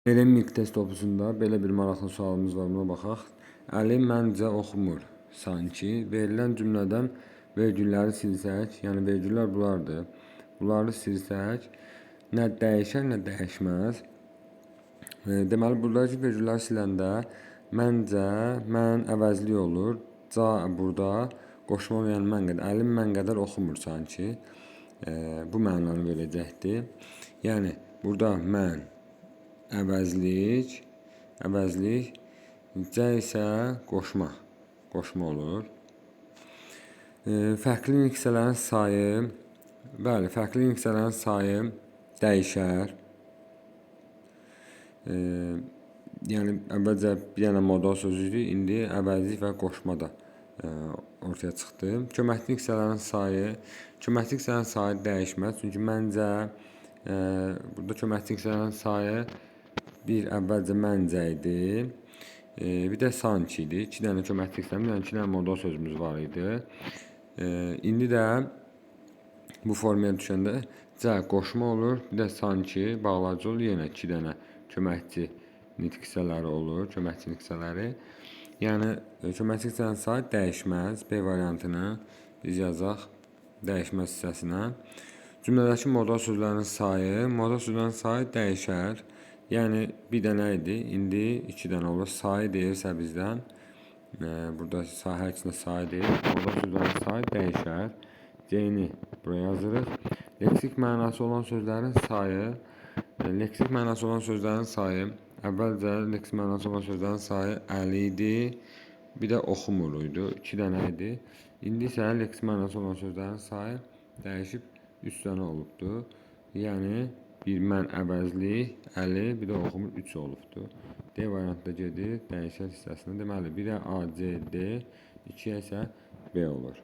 Elem test topusunda belə bir maraqlı sualımız var, buna baxaq. Əli məncə oxumur sanki. Verilən cümlədən vergülləri silsək, yəni vergüllər bunlardır. Bunları silsək, nə dəyişər, nə dəyişməz. Deməli, buradakı vergülləri siləndə məncə, mən əvəzli olur. Ca burada qoşma yəni mən qədər. Əlim mən qədər oxumur sanki. Bu mənanı verəcəkdir. Yəni, burada mən əvəzlik, C isə qoşma olur. Fərqli nüsxələrin sayı, bəli, fərqli nüsxələrin sayı dəyişər. Yəni, əvvəlcə bir dənə modal sözüydü, indi əvəzlik və qoşma da ortaya çıxdı. Köməkli nüsxələrin sayı dəyişməz, çünki məncə, burada köməkli nüsxələrin sayı bir əvvəlcə məncə idi, bir də sanki idi. 2 dənə köməkli nüsxəmiz, yəni 2 dənə modal sözümüz var idi. İndi də bu formaya düşəndə C qoşma olur, bir də sanki bağlayıcı olur, yenə 2 dənə köməkçi nüsxələri olur, köməkçi nüsxələri. Yəni, köməkçi nüsxələrin sayı dəyişməz. B variantını biz yazaq dəyişməz hissəsinə. Cümlədəki modal sözlərin sayı dəyişər. Yəni, bir dənə idi, indi 2 dənə olur. Sayı deyirsə bizdən, burada hər ikisində sayı deyir. Modal sözlərin sayı dəyişər. C-ni buraya yazırıq. Leksik mənası olan sözlərin sayı, əvvəlcə leksik mənası olan sözlərin sayı əli idi, bir də oxumur idi, 2 dənə idi. İndi isə leksik mənası olan sözlərin sayı dəyişib 3 dənə olubdur. Yəni, bir mən əvəzlik, əli, bir də oxumur 3 olubdur. D variantda gedir dəyişən hissəsinə. Deməli, 1-ə A, C, D, 2-yə isə B olur.